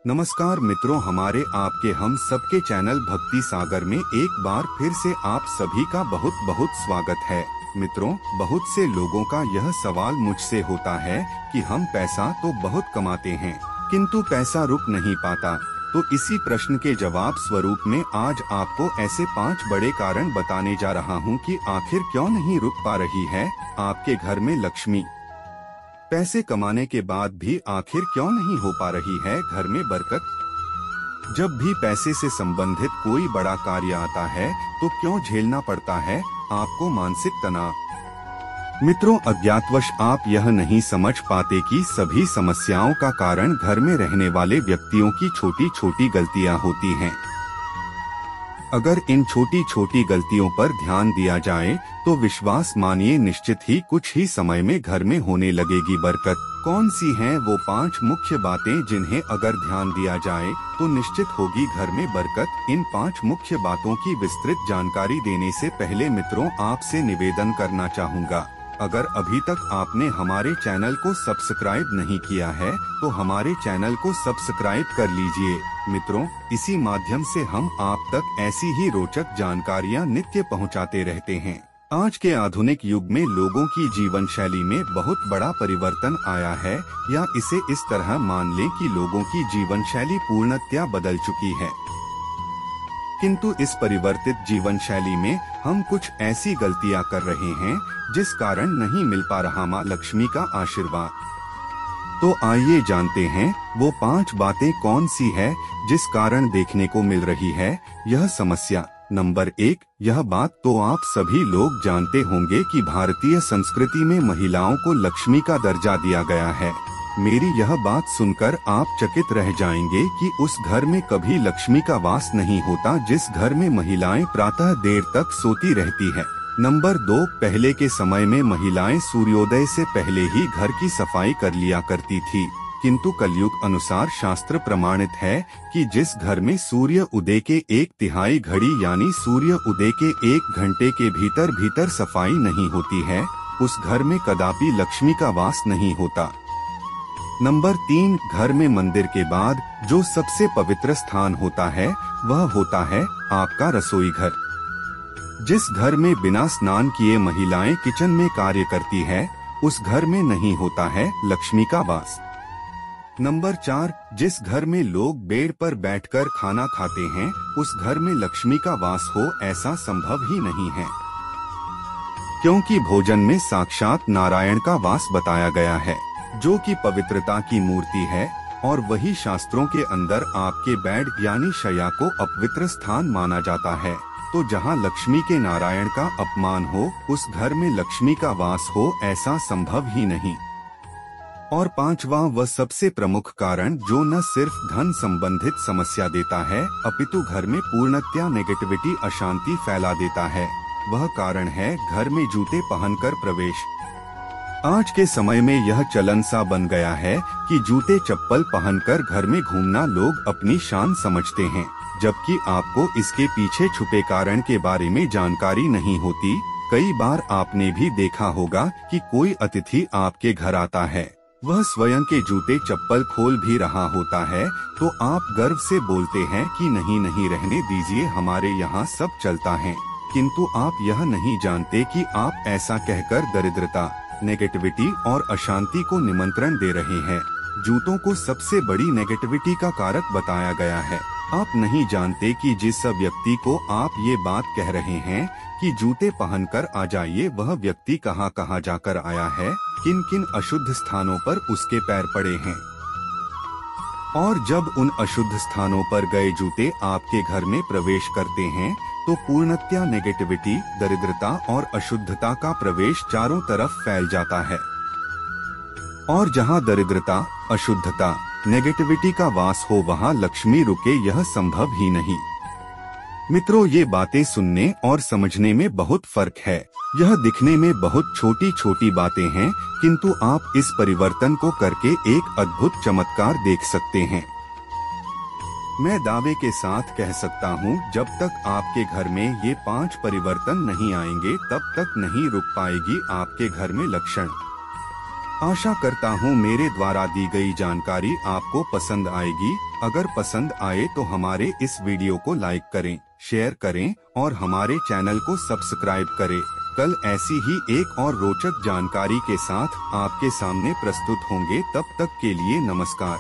नमस्कार मित्रों, हमारे आपके हम सबके चैनल भक्ति सागर में एक बार फिर से आप सभी का बहुत बहुत स्वागत है। मित्रों, बहुत से लोगों का यह सवाल मुझसे होता है कि हम पैसा तो बहुत कमाते हैं किंतु पैसा रुक नहीं पाता। तो इसी प्रश्न के जवाब स्वरूप में आज आपको ऐसे 5 बड़े कारण बताने जा रहा हूं कि आखिर क्यों नहीं रुक पा रही है आपके घर में लक्ष्मी। पैसे कमाने के बाद भी आखिर क्यों नहीं हो पा रही है घर में बरकत। जब भी पैसे से संबंधित कोई बड़ा कार्य आता है तो क्यों झेलना पड़ता है आपको मानसिक तनाव। मित्रों, अज्ञातवश आप यह नहीं समझ पाते कि सभी समस्याओं का कारण घर में रहने वाले व्यक्तियों की छोटी छोटी गलतियां होती हैं। अगर इन छोटी छोटी गलतियों पर ध्यान दिया जाए तो विश्वास मानिए निश्चित ही कुछ ही समय में घर में होने लगेगी बरकत। कौन सी हैं वो 5 मुख्य बातें जिन्हें अगर ध्यान दिया जाए तो निश्चित होगी घर में बरकत। इन 5 मुख्य बातों की विस्तृत जानकारी देने से पहले मित्रों आपसे निवेदन करना चाहूँगा, अगर अभी तक आपने हमारे चैनल को सब्सक्राइब नहीं किया है तो हमारे चैनल को सब्सक्राइब कर लीजिए। मित्रों, इसी माध्यम से हम आप तक ऐसी ही रोचक जानकारियां नित्य पहुंचाते रहते हैं। आज के आधुनिक युग में लोगों की जीवन शैली में बहुत बड़ा परिवर्तन आया है, या इसे इस तरह मान लें कि लोगों की जीवन शैली पूर्णतया बदल चुकी है। किंतु इस परिवर्तित जीवन शैली में हम कुछ ऐसी गलतियां कर रहे हैं जिस कारण नहीं मिल पा रहा मां लक्ष्मी का आशीर्वाद। तो आइए जानते हैं वो 5 बातें कौन सी है जिस कारण देखने को मिल रही है यह समस्या। नंबर 1, यह बात तो आप सभी लोग जानते होंगे कि भारतीय संस्कृति में महिलाओं को लक्ष्मी का दर्जा दिया गया है। मेरी यह बात सुनकर आप चकित रह जाएंगे कि उस घर में कभी लक्ष्मी का वास नहीं होता जिस घर में महिलाएं प्रातः देर तक सोती रहती है। नंबर 2, पहले के समय में महिलाएं सूर्योदय से पहले ही घर की सफाई कर लिया करती थी, किंतु कलयुग अनुसार शास्त्र प्रमाणित है कि जिस घर में सूर्य उदय के 1/3 घड़ी यानी सूर्य उदय के 1 घंटे के भीतर सफाई नहीं होती है, उस घर में कदापि लक्ष्मी का वास नहीं होता। नंबर 3, घर में मंदिर के बाद जो सबसे पवित्र स्थान होता है वह होता है आपका रसोई घर। जिस घर में बिना स्नान किए महिलाएं किचन में कार्य करती है उस घर में नहीं होता है लक्ष्मी का वास। नंबर 4, जिस घर में लोग बेड पर बैठकर खाना खाते हैं उस घर में लक्ष्मी का वास हो ऐसा संभव ही नहीं है, क्योंकि भोजन में साक्षात नारायण का वास बताया गया है जो कि पवित्रता की मूर्ति है, और वही शास्त्रों के अंदर आपके बेड यानी शय्या को अपवित्र स्थान माना जाता है। तो जहाँ लक्ष्मी के नारायण का अपमान हो उस घर में लक्ष्मी का वास हो ऐसा संभव ही नहीं। और 5वां व सबसे प्रमुख कारण जो न सिर्फ धन संबंधित समस्या देता है अपितु घर में पूर्णतया नेगेटिविटी अशांति फैला देता है, वह कारण है घर में जूते पहनकर प्रवेश। आज के समय में यह चलन सा बन गया है कि जूते चप्पल पहनकर घर में घूमना लोग अपनी शान समझते हैं, जबकि आपको इसके पीछे छुपे कारण के बारे में जानकारी नहीं होती। कई बार आपने भी देखा होगा कि कोई अतिथि आपके घर आता है, वह स्वयं के जूते चप्पल खोल भी रहा होता है, तो आप गर्व से बोलते हैं कि नहीं नहीं रहने दीजिए, हमारे यहाँ सब चलता है। किंतु आप यह नहीं जानते कि आप ऐसा कहकर दरिद्रता, नेगेटिविटी और अशांति को निमंत्रण दे रहे हैं। जूतों को सबसे बड़ी नेगेटिविटी का कारक बताया गया है। आप नहीं जानते कि जिस व्यक्ति को आप ये बात कह रहे हैं कि जूते पहनकर आ जाइए, वह व्यक्ति कहाँ कहाँ जाकर आया है, किन किन अशुद्ध स्थानों पर उसके पैर पड़े हैं। और जब उन अशुद्ध स्थानों पर गए जूते आपके घर में प्रवेश करते हैं तो पूर्णतया नेगेटिविटी, दरिद्रता और अशुद्धता का प्रवेश चारों तरफ फैल जाता है। और जहां दरिद्रता, अशुद्धता, नेगेटिविटी का वास हो वहां लक्ष्मी रुके यह संभव ही नहीं। मित्रों, ये बातें सुनने और समझने में बहुत फर्क है। यह दिखने में बहुत छोटी छोटी बातें हैं, किंतु आप इस परिवर्तन को करके एक अद्भुत चमत्कार देख सकते हैं। मैं दावे के साथ कह सकता हूँ, जब तक आपके घर में ये 5 परिवर्तन नहीं आएंगे तब तक नहीं रुक पाएगी आपके घर में लक्ष्मी। आशा करता हूँ मेरे द्वारा दी गई जानकारी आपको पसंद आएगी। अगर पसंद आए तो हमारे इस वीडियो को लाइक करें, शेयर करें और हमारे चैनल को सब्सक्राइब करें। कल ऐसी ही एक और रोचक जानकारी के साथ आपके सामने प्रस्तुत होंगे। तब तक के लिए नमस्कार।